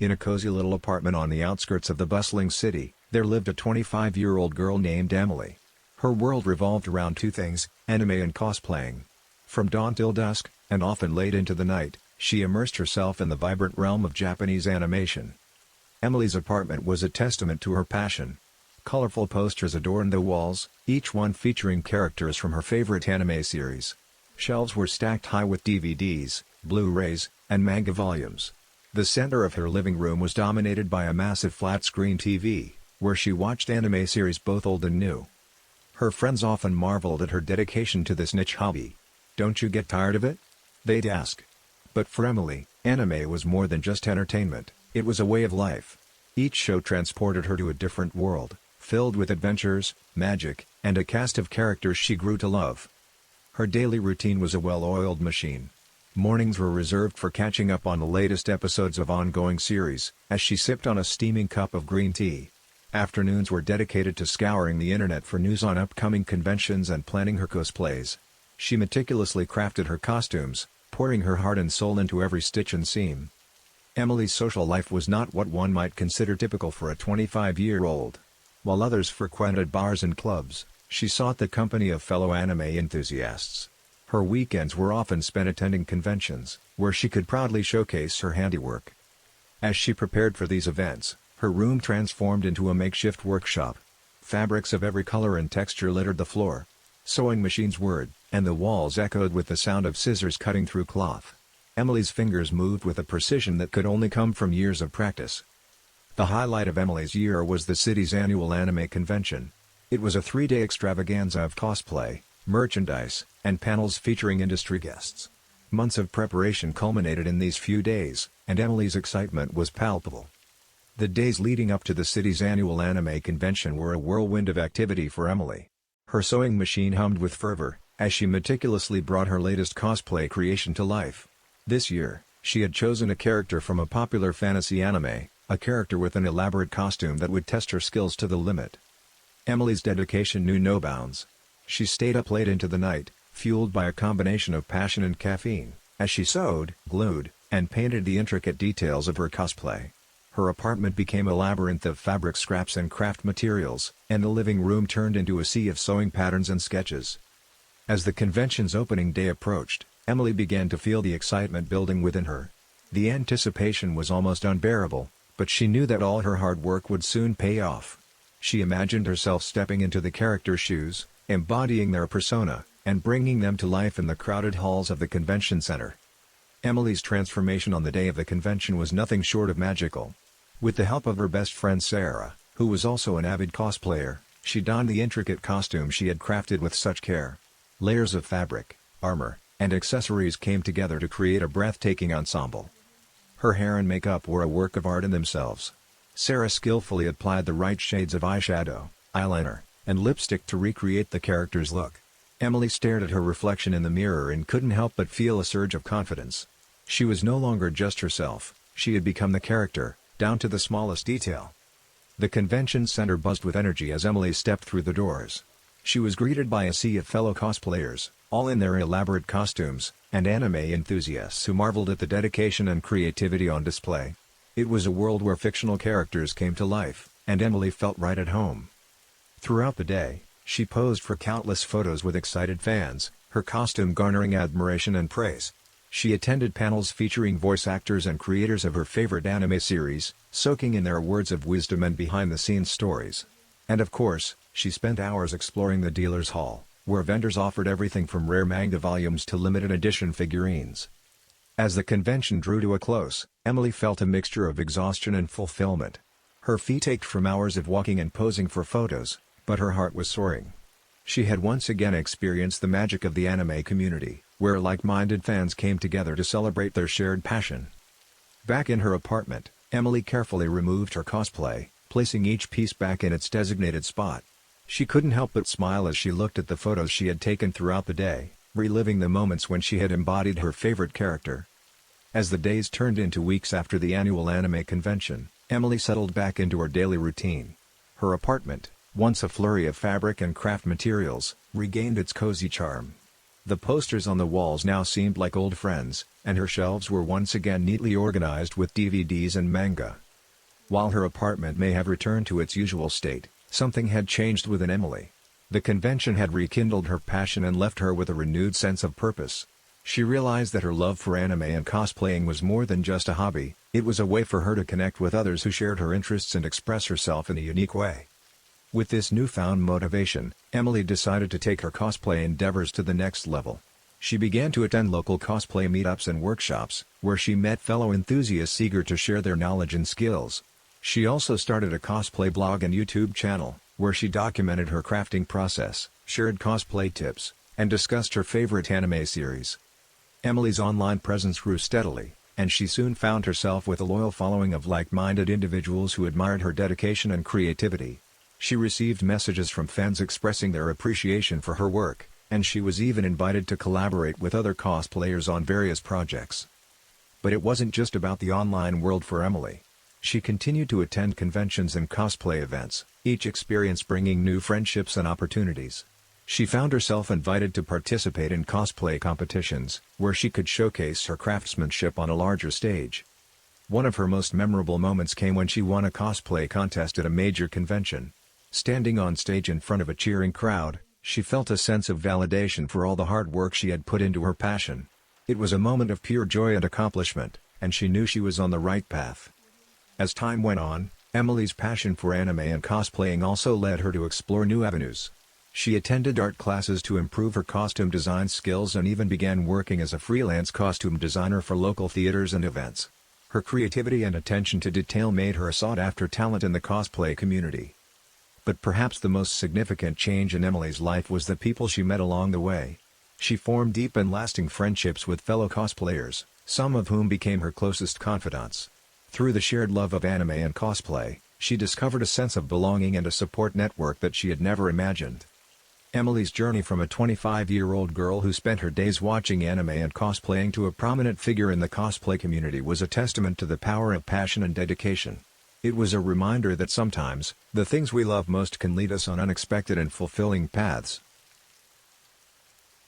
In a cozy little apartment on the outskirts of the bustling city, there lived a 25-year-old girl named Emily. Her world revolved around two things, anime and cosplaying. From dawn till dusk, and often late into the night, she immersed herself in the vibrant realm of Japanese animation. Emily's apartment was a testament to her passion. Colorful posters adorned the walls, each one featuring characters from her favorite anime series. Shelves were stacked high with DVDs, Blu-rays, and manga volumes. The center of her living room was dominated by a massive flat-screen TV, where she watched anime series both old and new. Her friends often marveled at her dedication to this niche hobby. "Don't you get tired of it?" they'd ask. But for Emily, anime was more than just entertainment, it was a way of life. Each show transported her to a different world, filled with adventures, magic, and a cast of characters she grew to love. Her daily routine was a well-oiled machine. Mornings were reserved for catching up on the latest episodes of ongoing series, as she sipped on a steaming cup of green tea. Afternoons were dedicated to scouring the internet for news on upcoming conventions and planning her cosplays. She meticulously crafted her costumes, pouring her heart and soul into every stitch and seam. Emily's social life was not what one might consider typical for a 25-year-old. While others frequented bars and clubs, she sought the company of fellow anime enthusiasts. Her weekends were often spent attending conventions, where she could proudly showcase her handiwork. As she prepared for these events, her room transformed into a makeshift workshop. Fabrics of every color and texture littered the floor. Sewing machines whirred, and the walls echoed with the sound of scissors cutting through cloth. Emily's fingers moved with a precision that could only come from years of practice. The highlight of Emily's year was the city's annual anime convention. It was a 3-day extravaganza of cosplay, merchandise, and panels featuring industry guests. Months of preparation culminated in these few days, and Emily's excitement was palpable. The days leading up to the city's annual anime convention were a whirlwind of activity for Emily. Her sewing machine hummed with fervor, as she meticulously brought her latest cosplay creation to life. This year, she had chosen a character from a popular fantasy anime, a character with an elaborate costume that would test her skills to the limit. Emily's dedication knew no bounds. She stayed up late into the night, fueled by a combination of passion and caffeine, as she sewed, glued, and painted the intricate details of her cosplay. Her apartment became a labyrinth of fabric scraps and craft materials, and the living room turned into a sea of sewing patterns and sketches. As the convention's opening day approached, Emily began to feel the excitement building within her. The anticipation was almost unbearable, but she knew that all her hard work would soon pay off. She imagined herself stepping into the character's shoes, embodying their persona, and bringing them to life in the crowded halls of the convention center. Emily's transformation on the day of the convention was nothing short of magical. With the help of her best friend Sarah, who was also an avid cosplayer, she donned the intricate costume she had crafted with such care. Layers of fabric, armor, and accessories came together to create a breathtaking ensemble. Her hair and makeup were a work of art in themselves. Sarah skillfully applied the right shades of eyeshadow, eyeliner, and lipstick to recreate the character's look. Emily stared at her reflection in the mirror and couldn't help but feel a surge of confidence. She was no longer just herself, she had become the character, down to the smallest detail. The convention center buzzed with energy as Emily stepped through the doors. She was greeted by a sea of fellow cosplayers, all in their elaborate costumes, and anime enthusiasts who marveled at the dedication and creativity on display. It was a world where fictional characters came to life, and Emily felt right at home. Throughout the day, she posed for countless photos with excited fans, her costume garnering admiration and praise. She attended panels featuring voice actors and creators of her favorite anime series, soaking in their words of wisdom and behind-the-scenes stories. And of course, she spent hours exploring the dealer's hall, where vendors offered everything from rare manga volumes to limited edition figurines. As the convention drew to a close, Emily felt a mixture of exhaustion and fulfillment. Her feet ached from hours of walking and posing for photos, but her heart was soaring. She had once again experienced the magic of the anime community, where like-minded fans came together to celebrate their shared passion. Back in her apartment, Emily carefully removed her cosplay, placing each piece back in its designated spot. She couldn't help but smile as she looked at the photos she had taken throughout the day, reliving the moments when she had embodied her favorite character. As the days turned into weeks after the annual anime convention, Emily settled back into her daily routine. Her apartment, once a flurry of fabric and craft materials, regained its cozy charm. The posters on the walls now seemed like old friends, and her shelves were once again neatly organized with DVDs and manga. While her apartment may have returned to its usual state, something had changed within Emily. The convention had rekindled her passion and left her with a renewed sense of purpose. She realized that her love for anime and cosplaying was more than just a hobby, it was a way for her to connect with others who shared her interests and express herself in a unique way. With this newfound motivation, Emily decided to take her cosplay endeavors to the next level. She began to attend local cosplay meetups and workshops, where she met fellow enthusiasts eager to share their knowledge and skills. She also started a cosplay blog and YouTube channel, where she documented her crafting process, shared cosplay tips, and discussed her favorite anime series. Emily's online presence grew steadily, and she soon found herself with a loyal following of like-minded individuals who admired her dedication and creativity. She received messages from fans expressing their appreciation for her work, and she was even invited to collaborate with other cosplayers on various projects. But it wasn't just about the online world for Emily. She continued to attend conventions and cosplay events, each experience bringing new friendships and opportunities. She found herself invited to participate in cosplay competitions, where she could showcase her craftsmanship on a larger stage. One of her most memorable moments came when she won a cosplay contest at a major convention. Standing on stage in front of a cheering crowd, she felt a sense of validation for all the hard work she had put into her passion. It was a moment of pure joy and accomplishment, and she knew she was on the right path. As time went on, Emily's passion for anime and cosplaying also led her to explore new avenues. She attended art classes to improve her costume design skills and even began working as a freelance costume designer for local theaters and events. Her creativity and attention to detail made her a sought-after talent in the cosplay community. But perhaps the most significant change in Emily's life was the people she met along the way. She formed deep and lasting friendships with fellow cosplayers, some of whom became her closest confidants. Through the shared love of anime and cosplay, she discovered a sense of belonging and a support network that she had never imagined. Emily's journey from a 25-year-old girl who spent her days watching anime and cosplaying to a prominent figure in the cosplay community was a testament to the power of passion and dedication. It was a reminder that sometimes, the things we love most can lead us on unexpected and fulfilling paths.